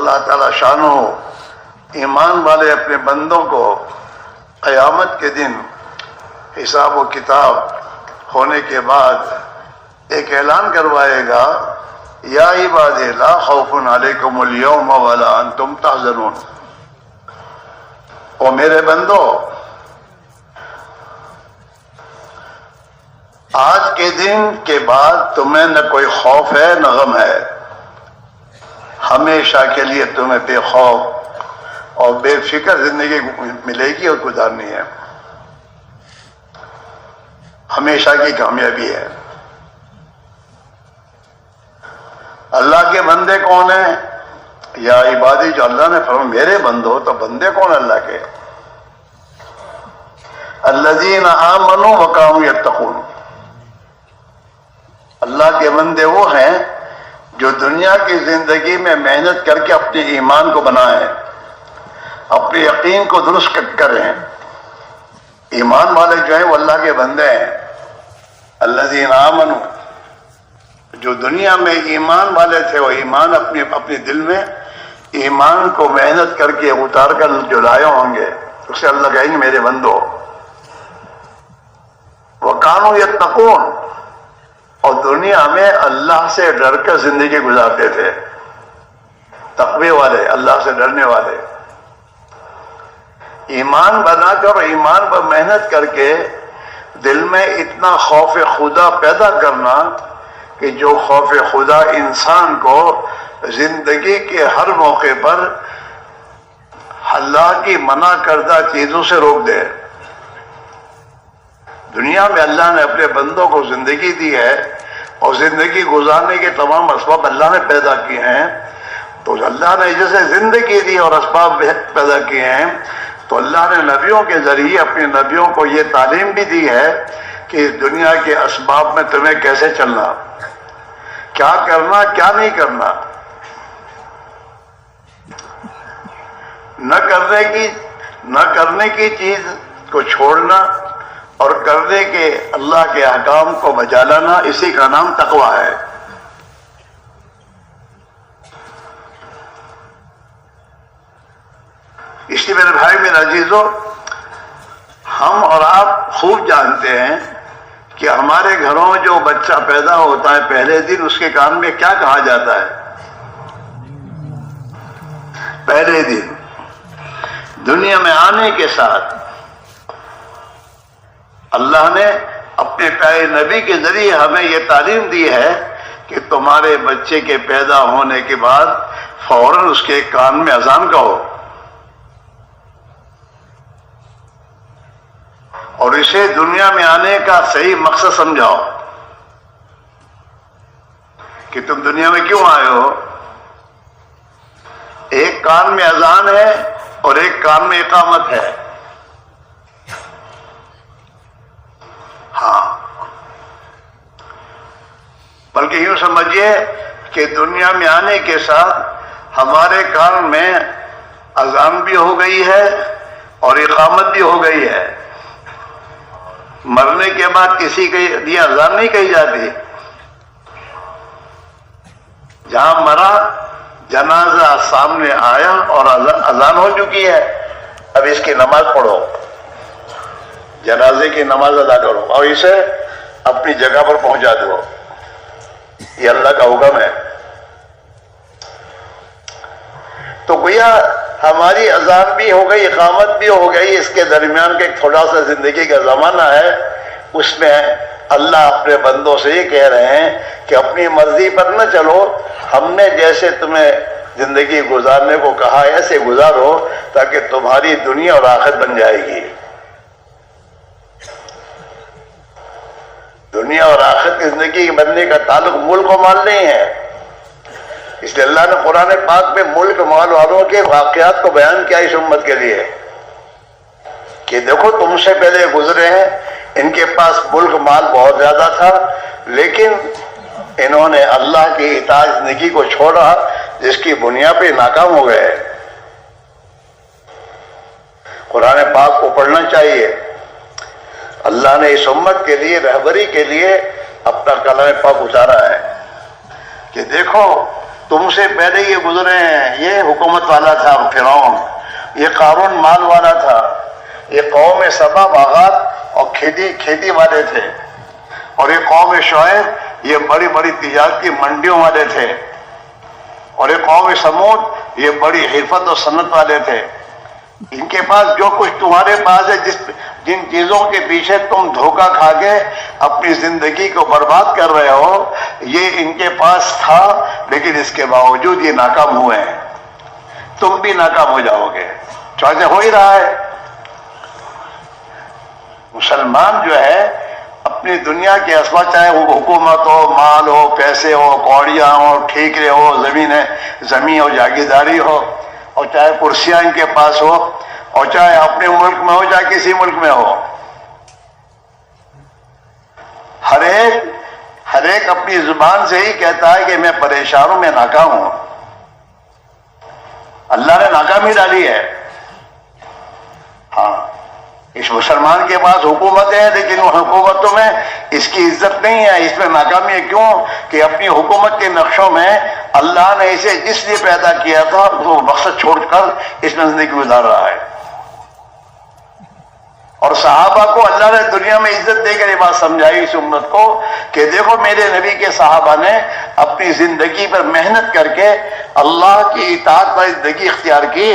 اللہ تعالی شانہ ایمان والے اپنے بندوں کو قیامت کے دن حساب و کتاب ہونے کے بعد ایک اعلان کروائے گا، یا عباد لا خوف علیکم اليوم ولا انتم تحزنون، او میرے بندو آج کے دن کے بعد تمہیں نہ کوئی خوف ہے نہ غم ہے، ہمیشہ کے لیے تمہیں بے خوف اور بے فکر زندگی ملے گی اور گزارنی ہے، ہمیشہ کی کامیابی ہے۔ اللہ کے بندے کون ہیں؟ یا عبادی، جو اللہ نے فرمایا میرے بندو، تو بندے کون اللہ کے؟ الذین آمنوا وکانوا یتقون، اللہ کے بندے وہ ہیں جو دنیا کی زندگی میں محنت کر کے اپنے ایمان کو بنائیں، اپنے یقین کو درست کریں۔ ایمان والے جو ہیں وہ اللہ کے بندے ہیں۔ الذین آمنوا، جو دنیا میں ایمان والے تھے وہ ایمان اپنے دل میں ایمان کو محنت کر کے اتار کر جو لائے ہوں گے، اسے اللہ کہیں گے میرے بندو۔ وَكَانُوا يَتَّقُونَ، اور دنیا میں اللہ سے ڈر کر زندگی گزارتے تھے، تقوی والے، اللہ سے ڈرنے والے۔ ایمان بنا کر، ایمان پر محنت کر کے دل میں اتنا خوف خدا پیدا کرنا کہ جو خوف خدا انسان کو زندگی کے ہر موقع پر اللہ کی منع کردہ چیزوں سے روک دے۔ دنیا میں اللہ نے اپنے بندوں کو زندگی دی ہے اور زندگی گزارنے کے تمام اسباب اللہ نے پیدا کیے ہیں، تو اللہ نے جیسے زندگی دی اور اسباب پیدا کیے ہیں، تو اللہ نے نبیوں کے ذریعے اپنے نبیوں کو یہ تعلیم بھی دی ہے کہ دنیا کے اسباب میں تمہیں کیسے چلنا، کیا کرنا کیا نہیں کرنا، نہ کرنے کی چیز کو چھوڑنا اور کرنے کے اللہ کے احکام کو بجا لانا، اسی کا نام تقویٰ ہے۔ اس لیے میرے بھائی میرے عزیزو، ہم اور آپ خوب جانتے ہیں کہ ہمارے گھروں میں جو بچہ پیدا ہوتا ہے پہلے دن اس کے کان میں کیا کہا جاتا ہے؟ پہلے دن دنیا میں آنے کے ساتھ اللہ نے اپنے پیارے نبی کے ذریعے ہمیں یہ تعلیم دی ہے کہ تمہارے بچے کے پیدا ہونے کے بعد فوراً اس کے کان میں اذان کہو اور اسے دنیا میں آنے کا صحیح مقصد سمجھاؤ کہ تم دنیا میں کیوں آئے ہو۔ ایک کان میں اذان ہے اور ایک کان میں اقامت ہے۔ ہاں، بلکہ یوں سمجھیے کہ دنیا میں آنے کے ساتھ ہمارے کان میں اذان بھی ہو گئی ہے اور اقامت بھی ہو گئی ہے۔ مرنے کے بعد کسی کے لیے اذان نہیں کہی جاتی، جہاں مرا جنازہ سامنے آیا اور اذان ہو چکی ہے، اب اس کی نماز پڑھو، جنازے کی نماز ادا کرو اور اسے اپنی جگہ پر پہنچا دو، یہ اللہ کا حکم ہے۔ تو گویا ہماری اذان بھی ہو گئی، اقامت بھی ہو گئی، اس کے درمیان کے ایک تھوڑا سا زندگی کا زمانہ ہے، اس میں اللہ اپنے بندوں سے یہ کہہ رہے ہیں کہ اپنی مرضی پر نہ چلو، ہم نے جیسے تمہیں زندگی گزارنے کو کہا ایسے گزارو تاکہ تمہاری دنیا اور آخرت بن جائے گی۔ دنیا اور آخرت کی زندگی بننے کا تعلق ملک و مال نہیں ہے، اس لیے اللہ نے قرآن پاک میں ملک مال والوں کے واقعات کو بیان کیا اس امت کے لیے کہ دیکھو تم سے پہلے گزرے ہیں، ان کے پاس ملک مال بہت زیادہ تھا لیکن انہوں نے اللہ کی اطاعت زندگی کو چھوڑا جس کی بنیاد پہ ناکام ہو گئے۔ قرآن پاک کو پڑھنا چاہیے۔ اللہ نے اس امت کے لیے رہبری کے لیے اپنا کلام پاک اتارا ہے کہ دیکھو تم سے پہلے یہ گزرے ہیں، یہ حکومت والا تھا فرعون، یہ قارون مال والا تھا، یہ قوم سبا باغات اور کھیتی والے تھے، اور یہ قوم شعیب یہ بڑی بڑی تجارتی منڈیوں والے تھے، اور یہ قوم سمود یہ بڑی حرفت اور صنعت والے تھے۔ ان کے پاس جو کچھ تمہارے پاس ہے، جن چیزوں کے پیچھے تم دھوکہ کھا کے اپنی زندگی کو برباد کر رہے ہو، یہ ان کے پاس تھا، لیکن اس کے باوجود یہ ناکام ہوئے ہیں۔ تم بھی ناکام ہو جاؤ گے، چاہے ہو ہی رہا ہے۔ مسلمان جو ہے اپنی دنیا کے اسباب، چاہے وہ حکومت ہو، مال ہو، پیسے ہو، کوڑیاں ہو، ٹھیکرے ہو، زمین ہو، جاگیرداری ہو، اور چاہے کرسیاں ان کے پاس ہو، اور چاہے اپنے ملک میں ہو چاہے کسی ملک میں ہو، ہر ایک اپنی زبان سے ہی کہتا ہے کہ میں پریشان ہوں، میں ناکام ہوں۔ اللہ نے ناکامی ڈالی ہے۔ ہاں، اس مسلمان کے پاس حکومت ہے، لیکن وہ حکومتوں میں اس کی عزت نہیں ہے، اس میں ناکامی ہے۔ کیوں کہ اپنی حکومت کے نقشوں میں اللہ نے اسے جس لیے پیدا کیا تھا وہ مقصد چھوڑ کر اس میں زندگی گزار رہا ہے۔ اور صحابہ کو اللہ نے دنیا میں عزت دے کر یہ بات سمجھائی اس امت کو کہ دیکھو میرے نبی کے صحابہ نے اپنی زندگی پر محنت کر کے اللہ کی اطاعت پر زندگی اختیار کی،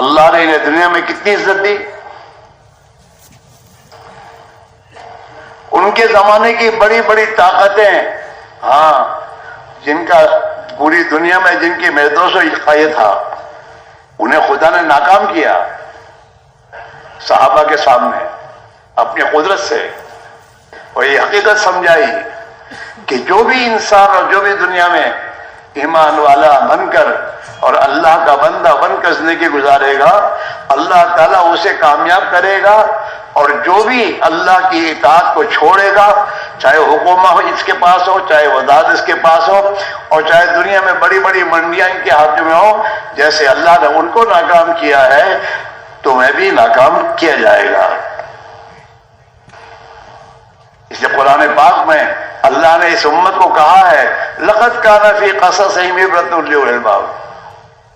اللہ نے انہیں دنیا میں کتنی عزت دی۔ ان کے زمانے کی بڑی بڑی طاقتیں، ہاں، جن کا پوری دنیا میں جن کی محدود یہ تھا، انہیں خدا نے ناکام کیا صحابہ کے سامنے اپنی قدرت سے، اور یہ حقیقت سمجھائی کہ جو بھی انسان اور جو بھی دنیا میں ایمان والا بن کر اور اللہ کا بندہ بن کر زندگی گزارے گا، اللہ تعالیٰ اسے کامیاب کرے گا۔ اور جو بھی اللہ کی اطاعت کو چھوڑے گا، چاہے حکومت ہو اس کے پاس ہو، چاہے وزارت اس کے پاس ہو، اور چاہے دنیا میں بڑی بڑی منڈیاں ان کے ہاتھ میں ہو، جیسے اللہ نے ان کو ناکام کیا ہے تمہیں بھی ناکام کیا جائے گا۔ اس لیے قرآن پاک میں اللہ نے اس امت کو کہا ہے لَقَدْ كَانَ فِي قَصَصِهِمْ عِبْرَةٌ لِأُولِي الْأَلْبَابِ۔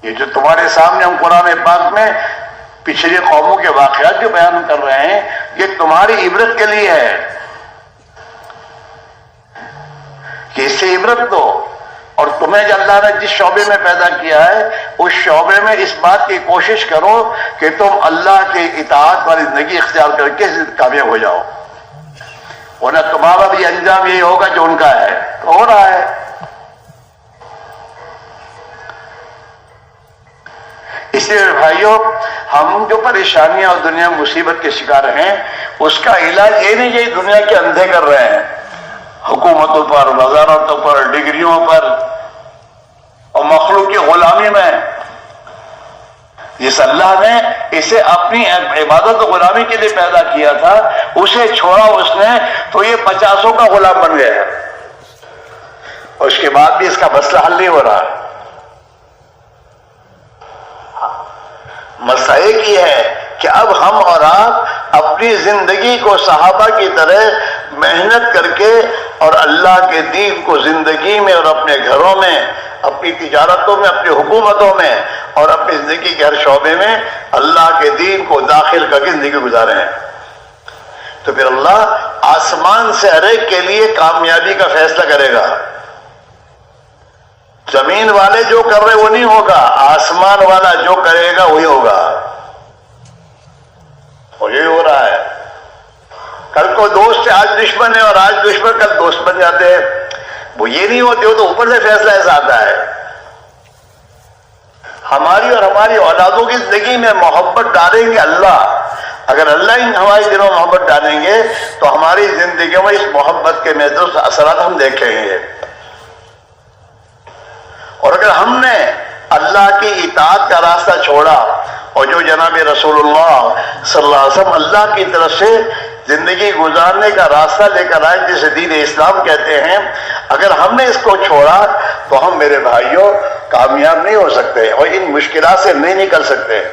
یہ جو تمہارے سامنے ہم قرآن پاک میں پچھلی قوموں کے واقعات جو بیان کر رہے ہیں، یہ تمہاری عبرت کے لیے ہے کہ اس سے عبرت دو، اور تمہیں جو اللہ نے جس شعبے میں پیدا کیا ہے اس شعبے میں اس بات کی کوشش کرو کہ تم اللہ کی اطاعت والی زندگی اختیار کر کے کامیاب ہو جاؤ، ورنہ تمہارا بھی انجام یہی ہوگا جو ان کا ہے، ہو رہا ہے۔ اس لیے بھائیوں، ہم جو پریشانیاں اور دنیا مصیبت کے شکار ہیں، اس کا علاج یہ نہیں کہ دنیا کے اندھے کر رہے ہیں، حکومتوں پر، وزارتوں پر، ڈگریوں پر اور مخلوق کی غلامی میں۔ جس اللہ نے اسے اپنی عبادت و غلامی کے لیے پیدا کیا تھا، اسے چھوڑا اس نے تو یہ 50 کا غلام بن گیا ہے، اور اس کے بعد بھی اس کا مسئلہ حل نہیں ہو رہا۔ مسئلہ ایک ہی ہے کہ اب ہم اور آپ اپنی زندگی کو صحابہ کی طرح محنت کر کے اور اللہ کے دین کو زندگی میں اور اپنے گھروں میں، اپنی تجارتوں میں، اپنی حکومتوں میں اور اپنی زندگی کے ہر شعبے میں اللہ کے دین کو داخل کر کے زندگی گزارے ہیں، تو پھر اللہ آسمان سے ہر ایک کے لیے کامیابی کا فیصلہ کرے گا۔ زمین والے جو کر رہے وہ نہیں ہوگا، آسمان والا جو کرے گا وہی ہوگا، اور یہی ہو رہا ہے۔ کل کو دوست آج دشمن ہے اور آج دشمن کل دوست بن جاتے ہیں، وہ یہ نہیں ہوتے، وہ تو اوپر سے فیصلہ ایسا آتا ہے۔ ہماری اور ہماری اولادوں کی زندگی میں محبت ڈالیں گے اللہ، اگر اللہ ہی ہمارے دلوں میں محبت ڈالیں گے تو ہماری زندگیوں میں اس محبت کے محدود اثرات ہم دیکھیں گے۔ اور اگر ہم نے اللہ کی اطاعت کا راستہ چھوڑا اور جو جناب رسول اللہ صلی اللہ علیہ وسلم اللہ کی طرف سے زندگی گزارنے کا راستہ لے کر آئے جسے دین اسلام کہتے ہیں، اگر ہم نے اس کو چھوڑا تو ہم میرے بھائیوں کامیاب نہیں ہو سکتے اور ان مشکلات سے نہیں نکل سکتے،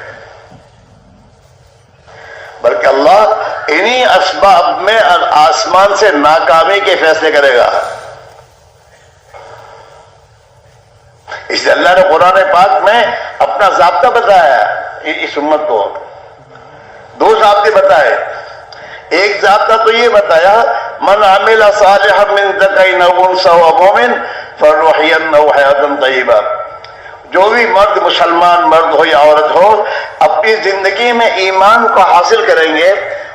بلکہ اللہ انہی اسباب میں آسمان سے ناکامی کے فیصلے کرے گا۔ اس لیے اللہ نے قرآن پاک میں اپنا ضابطہ بتایا اس امت کو. دو ضابطے بتائے. ایک ضابطہ تو یہ بتایا من عمل صالحا من ذکر او انثى وهو مؤمن فلنحيينه حیاة طیبہ. جو بھی مرد مسلمان مرد ہو یا عورت ہو اپنی زندگی میں ایمان کو حاصل کریں گے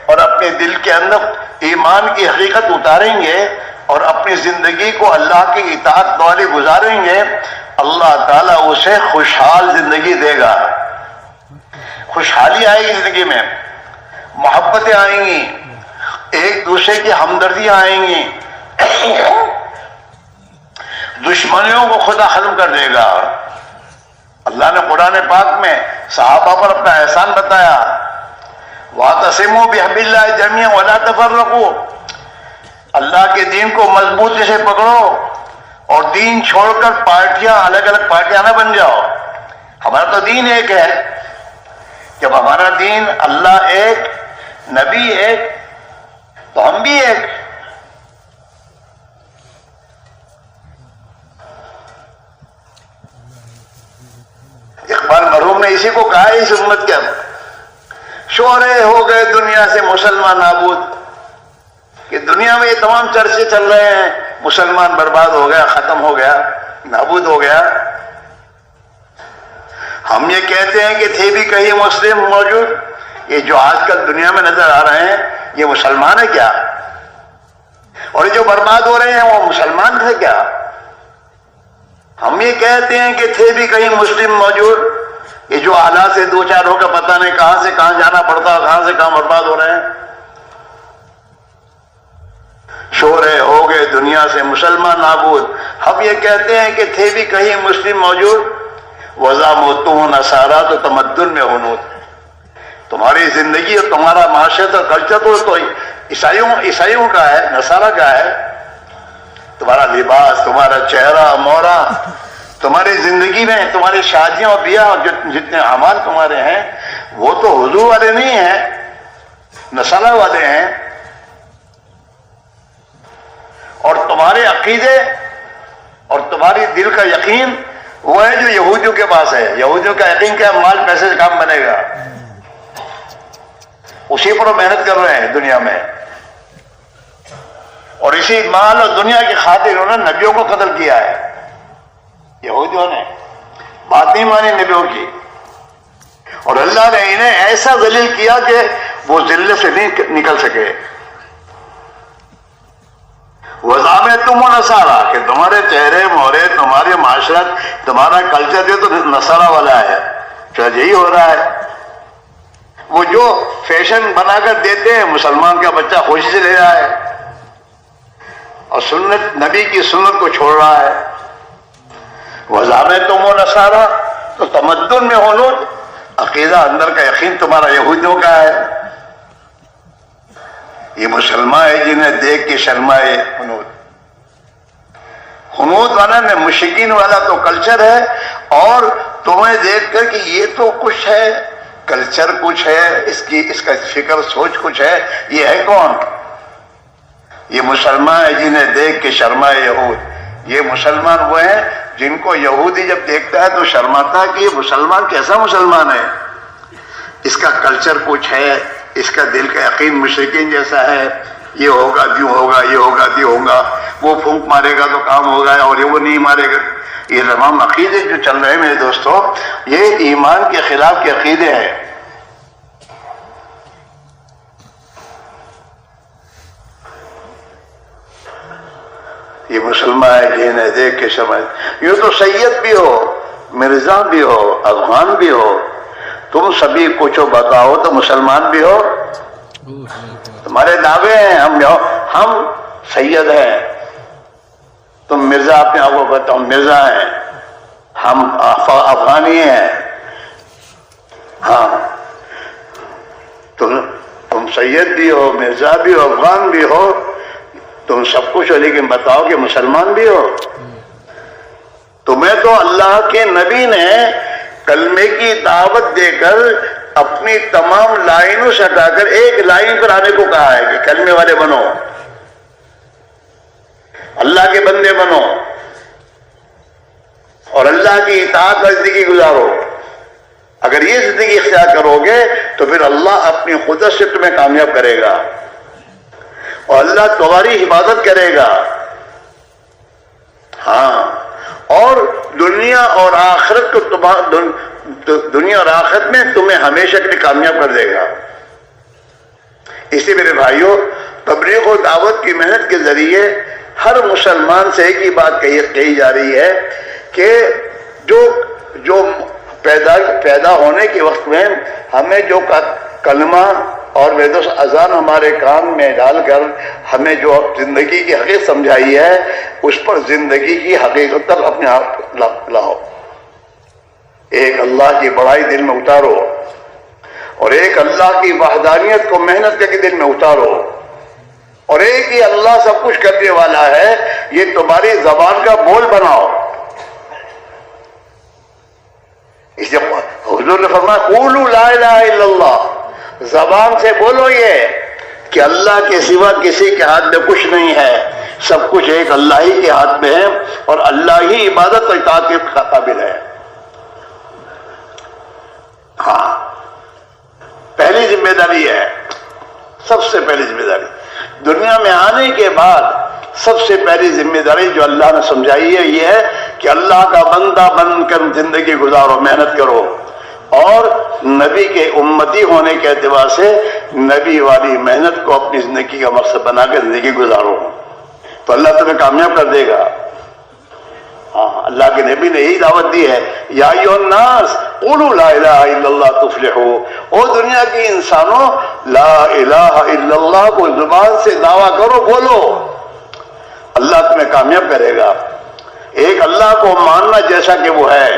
اور اپنے دل کے اندر ایمان کی حقیقت اتاریں گے اور اپنی زندگی کو اللہ کی اطاعت والی گزاریں گے, اللہ تعالیٰ اسے خوشحال زندگی دے گا. خوشحالی آئے گی زندگی میں, محبتیں آئیں گی, ایک دوسرے کی ہمدردیاں آئیں گی, دشمنیوں کو خدا ختم کر دے گا. اللہ نے قرآن پاک میں صحابہ پر اپنا احسان بتایا, وَاعْتَصِمُوا بِحَبْلِ اللَّهِ جَمِيعًا وَلَا تَفَرَّقُوا. اللہ کے دین کو مضبوطی سے پکڑو اور دین چھوڑ کر پارٹیاں الگ الگ پارٹیاں نہ بن جاؤ. ہمارا تو دین ایک ہے. جب ہمارا دین اللہ ایک, نبی ایک, تو ہم بھی ایک. اقبال مرحوم نے اسی کو کہا ہے اس امت کے اندر, شورے ہو گئے دنیا سے مسلمان نابود. کہ دنیا میں یہ تمام چرچے چل رہے ہیں مسلمان برباد ہو گیا, ختم ہو گیا, نابود ہو گیا. ہم یہ کہتے ہیں کہ تھے بھی کہیں مسلم موجود. یہ جو آج کل دنیا میں نظر آ رہے ہیں یہ مسلمان ہے کیا؟ اور یہ جو برباد ہو رہے ہیں وہ مسلمان تھے کیا؟ ہم یہ کہتے ہیں کہ تھے بھی کہیں مسلم موجود. یہ جو حالات سے دو چار ہو کر پتہ نہیں کہاں سے کہاں جانا پڑتا, کہاں سے کہاں برباد ہو رہے ہیں. شورے ہو گئے دنیا سے مسلمان نابود. ہم یہ کہتے ہیں کہ تھے بھی کہیں مسلم موجود. وَزَامُتُمْ نَصَارَا تو تمدن میں ہنود. تمہاری زندگی اور تمہارا معاشرت اور کلچر تو عیسائیوں کا ہے, نصارہ کا ہے. تمہارا لباس, تمہارا چہرہ مورا, تمہاری زندگی میں تمہاری شادیاں اور بیاہ اور جتنے اعمال تمہارے ہیں وہ تو حضور والے نہیں ہیں, نصارہ والے ہیں. اور تمہارے عقیدے اور تمہاری دل کا یقین وہ ہے جو یہودیوں کے پاس ہے. یہودیوں کا یقین کیا, مال پیسے سے کام بنے گا, اسی پر وہ محنت کر رہے ہیں دنیا میں. اور اسی مال اور دنیا کی خاطر انہوں نے نبیوں کو قتل کیا ہے. یہودیوں نے بات نہیں مانی نبیوں کی, اور اللہ نے انہیں ایسا ذلیل کیا کہ وہ ذلت سے نہیں نکل سکے. وَزَامُتُمْ نَصَارَا کہ تمہارے چہرے مورے, تمہاری معاشرت, تمہارا کلچر یہ تو نصارہ والا ہے. شاید یہی ہو رہا ہے. وہ جو فیشن بنا کر دیتے ہیں مسلمان کا بچہ خوشی سے لے رہا ہے اور سنت نبی کی سنت کو چھوڑ رہا ہے. وَزَامُتُمْ نَصَارَا تو تمدن میں ہنود. عقیدہ اندر کا یقین تمہارا یہودیوں کا ہے. یہ مسلمان ہے جنہیں دیکھ کے شرمائے ہنود. ہنود والا نے مشرکین والا تو کلچر ہے, اور تمہیں دیکھ کر کہ یہ تو کچھ ہے, کلچر کچھ ہے, اس کا فکر سوچ کچھ ہے. یہ ہے کون؟ یہ مسلمان ہے جنہیں دیکھ کے شرمائے یہود. یہ مسلمان وہ ہیں جن کو یہودی جب دیکھتا ہے تو شرماتا ہے کہ یہ مسلمان کیسا مسلمان ہے, اس کا کلچر کچھ ہے, اس کا دل کا یقین مشرکین جیسا ہے. یہ ہوگا یوں ہوگا, یہ ہوگا یہ ہوگا, وہ پھونک مارے گا تو کام ہوگا اور یہ وہ نہیں مارے گا. یہ تمام عقیدے جو چل رہے ہیں میرے دوستو, یہ ایمان کے خلاف کے عقیدے ہیں. یہ مسلمان ہے جنہیں دیکھ کے سمجھ. یوں تو سید بھی ہو, مرزا بھی ہو, افغان بھی ہو, تم سبھی کچھ بتاؤ تو مسلمان بھی ہو. تمہارے دعوے ہیں ہم سید ہیں, تم مرزا اپنے آپ کو بتاؤ مرزا ہیں, ہم افغانی ہیں. ہاں تم سید بھی ہو, مرزا بھی ہو, افغان بھی ہو, تم سب کچھ ہو, لیکن بتاؤ کہ مسلمان بھی ہو. تمہیں تو اللہ کے نبی نے کلمے کی دعوت دے کر اپنی تمام لائنوں سے ہٹا کر ایک لائن پر آنے کو کہا ہے کہ کلمے والے بنو, اللہ کے بندے بنو. اور اللہ کی اطاعت کا زندگی گزارو. اگر یہ زندگی اختیار کرو گے تو پھر اللہ اپنی قدرت سے تمہیں کامیاب کرے گا اور اللہ تمہاری حفاظت کرے گا. ہاں، اور دنیا اور آخرت کو دنیا اور آخرت میں تمہیں ہمیشہ کے لیے کامیاب کر دے گا. اسی میرے بھائیوں، تبلیغ و دعوت کی محنت کے ذریعے ہر مسلمان سے ایک ہی بات کہی جا رہی ہے کہ جو پیدا ہونے کے وقت میں ہمیں جو کلمہ اور ویدوس اذان ہمارے کان میں ڈال کر ہمیں جو زندگی کی حقیقت سمجھائی ہے، اس پر زندگی کی حقیقت تک اپنے آپ لاؤ. ایک اللہ کی بڑائی دل میں اتارو اور ایک اللہ کی وحدانیت کو محنت کر کے دل میں اتارو اور ایک ہی اللہ سب کچھ کرنے والا ہے، یہ تمہاری زبان کا بول بناؤ. اس لیے حضور نے فرمایا قولوا لا الہ الا اللہ، زبان سے بولو یہ کہ اللہ کے سوا کسی کے ہاتھ میں کچھ نہیں ہے، سب کچھ ایک اللہ ہی کے ہاتھ میں ہے اور اللہ ہی عبادت اور اطاعت کے قابل ہے. ہاں، پہلی ذمہ داری ہے، سب سے پہلی ذمہ داری دنیا میں آنے کے بعد سب سے پہلی ذمہ داری جو اللہ نے سمجھائی ہے یہ ہے کہ اللہ کا بندہ بن کر زندگی گزارو، محنت کرو اور نبی کے امتی ہونے کے اعتبار سے نبی والی محنت کو اپنی زندگی کا مقصد بنا کر زندگی گزارو تو اللہ تمہیں کامیاب کر دے گا. ہاں، اللہ کے نبی نے یہی دعوت دی ہے، یا ایھا الناس قولوا لا الہ الا اللہ تفلحوا. او دنیا کے انسانوں، لا الہ الا اللہ کو زبان سے دعویٰ کرو، بولو، اللہ تمہیں کامیاب کرے گا. ایک اللہ کو ماننا جیسا کہ وہ ہے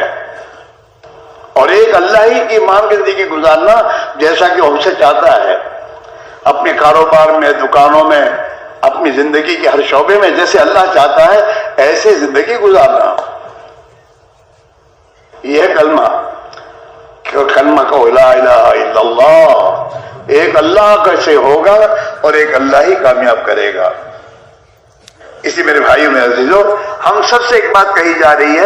اور ایک اللہ ہی کی مان کے زندگی گزارنا جیسا کہ وہ ہم سے چاہتا ہے. اپنے کاروبار میں، دکانوں میں، اپنی زندگی کے ہر شعبے میں جیسے اللہ چاہتا ہے ایسے زندگی گزارنا. یہ کلمہ کہو لا الہ الا اللہ، ایک اللہ کیسے ہوگا اور ایک اللہ ہی کامیاب کرے گا. اسی میرے بھائیوں میں عزیزو، ہم سب سے ایک بات کہی جا رہی ہے